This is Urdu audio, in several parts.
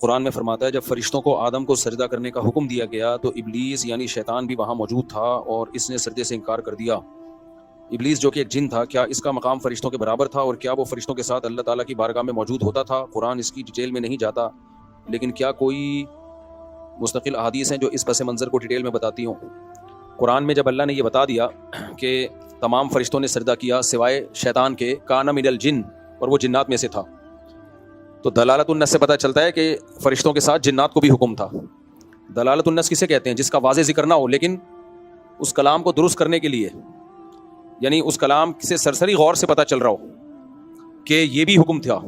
قرآن میں فرماتا ہے جب فرشتوں کو آدم کو سجدہ کرنے کا حکم دیا گیا تو ابلیس یعنی شیطان بھی وہاں موجود تھا اور اس نے سجدے سے انکار کر دیا۔ ابلیس جو کہ ایک جن تھا، کیا اس کا مقام فرشتوں کے برابر تھا اور کیا وہ فرشتوں کے ساتھ اللہ تعالیٰ کی بارگاہ میں موجود ہوتا تھا؟ قرآن اس کی ڈیٹیل میں نہیں جاتا، لیکن کیا کوئی مستقل احادیث ہیں جو اس پس منظر کو ڈیٹیل میں بتاتی ہوں؟ قرآن میں جب اللہ نے یہ بتا دیا کہ تمام فرشتوں نے سجدہ کیا سوائے شیطان کے، کان من الجن، اور وہ جنات میں سے تھا، تو دلالت النص سے پتہ چلتا ہے کہ فرشتوں کے ساتھ جنات کو بھی حکم تھا۔ دلالت النص کسے کہتے ہیں؟ جس کا واضح ذکر نہ ہو لیکن اس کلام کو درست کرنے کے لیے، یعنی اس کلام سے سرسری غور سے پتہ چل رہا ہو کہ یہ بھی حکم تھا،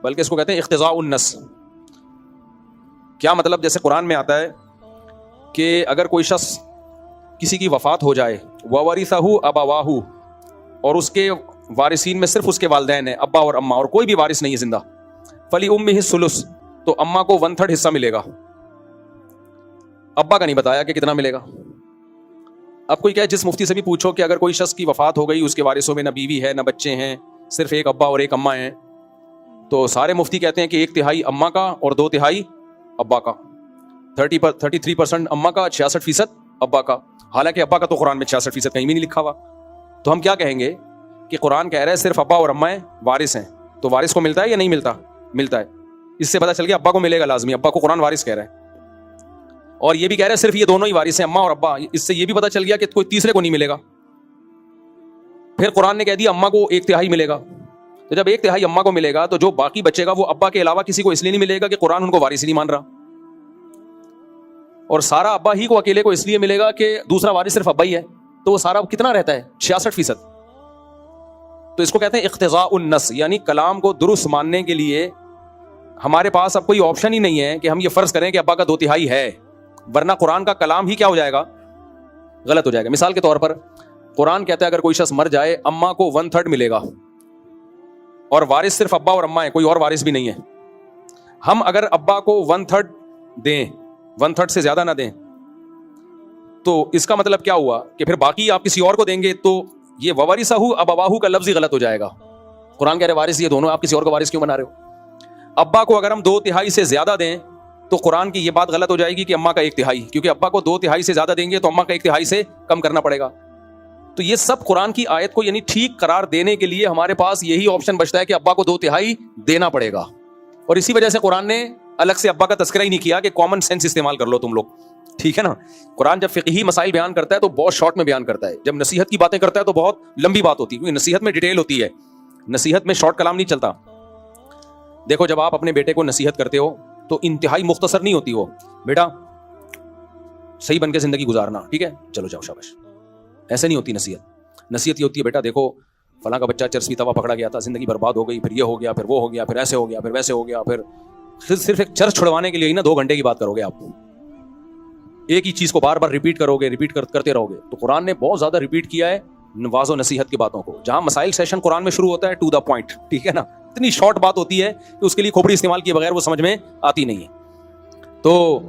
بلکہ اس کو کہتے ہیں اقتضاء النص۔ کیا مطلب؟ جیسے قرآن میں آتا ہے کہ اگر کوئی شخص کسی کی وفات ہو جائے وَوَرِثَهُ أَبَوَاهُ، اور اس کے وارثین میں صرف اس کے والدین ہیں، ابا اور اماں، اور کوئی بھی وارث نہیں ہے زندہ، فَلِأُمِّهِ الثُّلُث، تو اماں کو 1/3 حصہ ملے گا۔ ابا کا نہیں بتایا کہ کتنا ملے گا۔ اب کوئی کہے، جس مفتی سے بھی پوچھو کہ اگر کوئی شخص کی وفات ہو گئی، اس کے وارثوں میں نہ بیوی ہے نہ بچے ہیں، صرف ایک ابا اور ایک اماں ہیں، تو سارے مفتی کہتے ہیں کہ 1/3 اماں کا اور 2/3 ابا کا، 33% اماں کا، 66% ابا کا۔ حالانکہ ابا کا تو قرآن میں 66% کہیں بھی نہیں لکھا ہوا۔ تو ہم کیا کہیں گے کہ قرآن کہہ رہا ہے صرف ابا اور اماں ہیں، وارث ہیں، تو وارث کو ملتا ہے یا نہیں ملتا؟ ملتا ہے۔ اس سے پتہ چل گیا ابا کو ملے گا لازمی، ابا کو قرآن وارث کہہ رہا ہے، اور یہ بھی کہہ رہا ہے صرف یہ دونوں ہی وارث ہیں، اماں اور ابا۔ اس سے یہ بھی پتہ چل گیا کہ کوئی تیسرے کو نہیں ملے گا۔ پھر قرآن نے کہہ دیا اماں کو 1/3 ملے گا، تو جب 1/3 اماں کو ملے گا تو جو باقی بچے گا وہ ابا کے علاوہ کسی کو اس لیے نہیں ملے گا کہ قرآن ان کو وارث ہی نہیں مان رہا، اور سارا ابا ہی کو اکیلے کو اس لیے ملے گا کہ دوسرا وارث صرف ابا ہی ہے، تو وہ سارا کتنا رہتا ہے؟ 66%۔ تو اس کو کہتے ہیں اقتضاء النص، یعنی کلام کو درست ماننے کے لیے ہمارے پاس اب کوئی آپشن ہی نہیں ہے کہ ہم یہ فرض کریں کہ ابا کا 2/3 ہے، ورنہ قرآن کا کلام ہی کیا ہو جائے گا؟ غلط ہو جائے گا۔ مثال کے طور پر قرآن کہتا ہے اگر کوئی شخص مر جائے اماں کو 1/3 ملے گا، اور وارث صرف ابا اور اماں ہے، کوئی اور وارث بھی نہیں ہے۔ ہم اگر ابا کو 1/3 دیں، 1/3 سے زیادہ نہ دیں، تو اس کا مطلب کیا ہوا کہ پھر باقی آپ کسی اور کو دیں گے، تو یہ وَوَرِثَهُ أَبَوَاهُ کا لفظ ہی غلط ہو جائے گا۔ قرآن کہہ رہے وارث یہ دونوں، آپ کسی اور کو وارث کیوں بنا رہے ہو؟ ابا کو اگر ہم 2/3 سے زیادہ دیں تو قرآن کی یہ بات غلط ہو جائے گی کہ اماں کا 1/3، کیونکہ ابا کو 2/3 سے زیادہ دیں گے تو اماں کا 1/3 سے کم کرنا پڑے گا۔ تو یہ سب قرآن کی آیت کو یعنی ٹھیک قرار دینے کے لیے ہمارے پاس یہی آپشن بچتا ہے کہ ابا کو 2/3 دینا پڑے گا، اور اسی وجہ سے قرآن نے الگ سے ابا کا تذکرہ ہی نہیں کیا کہ کامن سینس استعمال کر لو تم لوگ، ٹھیک ہے نا۔ قرآن جب فقہی مسائل بیان کرتا ہے تو بہت شارٹ میں بیان کرتا ہے، جب نصیحت کی باتیں کرتا ہے تو بہت لمبی بات ہوتی ہے، کیونکہ نصیحت میں ڈیٹیل ہوتی ہے، نصیحت میں شارٹ کلام نہیں چلتا۔ دیکھو جب آپ اپنے بیٹے کو نصیحت کرتے ہو تو انتہائی مختصر نہیں ہوتی، وہ بیٹا صحیح بن کے زندگی گزارنا، ٹھیک ہے، چلو جاؤ شاباش، ایسے نہیں ہوتی نصیحت۔ نصیحت یہ ہوتی ہے بیٹا دیکھو فلاں کا بچہ چرس پیتا ہوا پکڑا گیا تھا، زندگی برباد ہو گئی، پھر یہ ہو گیا، پھر وہ ہو گیا، پھر ایسے ہو گیا، پھر ویسے ہو گیا، پھر صرف ایک چرس چھڑوانے کے لیے ہی نا 2 گھنٹے کی بات کرو گے آپ، ایک ہی چیز کو بار بار ریپیٹ کرو گے، ریپیٹ کرتے رہو گے۔ تو قرآن نے بہت زیادہ ریپیٹ کیا ہے نواز و نصیحت کی باتوں کو، جہاں مسائل سیشن قرآن میں شروع ہوتا ہے ٹو دا پوائنٹ، ٹھیک ہے نا، اتنی شارٹ بات ہوتی ہے کہ اس کے لیے کھوپڑی استعمال کیے بغیر وہ سمجھ میں آتی نہیں ہے۔ تو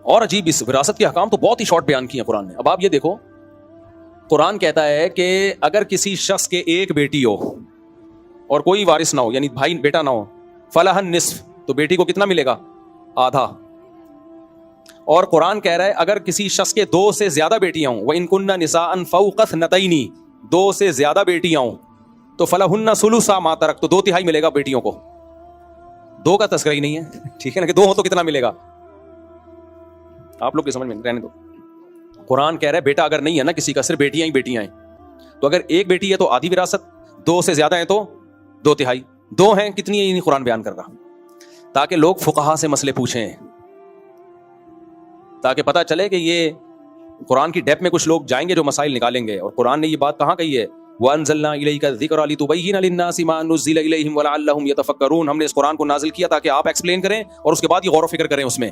اور عجیب، اس وراثت کے احکام تو بہت ہی شارٹ بیان کیے ہیں قرآن نے۔ اب آپ یہ دیکھو، قرآن کہتا ہے کہ اگر کسی شخص کے ایک بیٹی ہو اور کوئی وارث نہ ہو، یعنی بھائی بیٹا نہ ہو، فلہ النصف، تو بیٹی کو کتنا ملے گا؟ آدھا۔ اور قرآن کہہ رہا ہے اگر کسی شخص کے 2 سے زیادہ بیٹیاں ہوں، وَإِن كُنَّ نِسَاءً فَوْقَ اثْنَتَيْنِ، 2 سے زیادہ بیٹیاں ہوں، تو فَلَهُنَّ ثُلُثَ مَا تَرَكْ، تو 2/3 ملے گا بیٹیوں کو۔ 2 کا تذکرہ ہی نہیں ہے، ٹھیک ہے نا، کہ 2 ہو تو کتنا ملے گا؟ آپ لوگ کی سمجھ میں رہنے دو۔ قرآن کہہ رہا ہے بیٹا اگر نہیں ہے نا کسی کا، صرف بیٹیاں ہی بیٹیاں ہیں، تو اگر ایک بیٹی ہے تو آدھی وراثت، 2 سے زیادہ ہیں تو 2/3، 2 ہیں کتنی ہے یہ نہیں قرآن بیان کر رہا، تاکہ لوگ فقہا سے مسئلے پوچھیں، تاکہ پتہ چلے کہ یہ قرآن کی ڈیپ میں کچھ لوگ جائیں گے جو مسائل نکالیں گے۔ اور قرآن نے یہ بات کہاں کہی ہے؟ وَأَنزَلْنَا إِلَيْكَ الذِّكْرَ لِتُبَيِّنَ لِلنَّاسِ مَا نُزِّلَ إِلَيْهِمْ وَلَعَلَّهُمْ يَتَفَكَّرُونَ۔ ہم نے اس قرآن کو نازل کیا تاکہ آپ ایکسپلین کریں اور اس کے بعد یہ غور و فکر کریں اس میں۔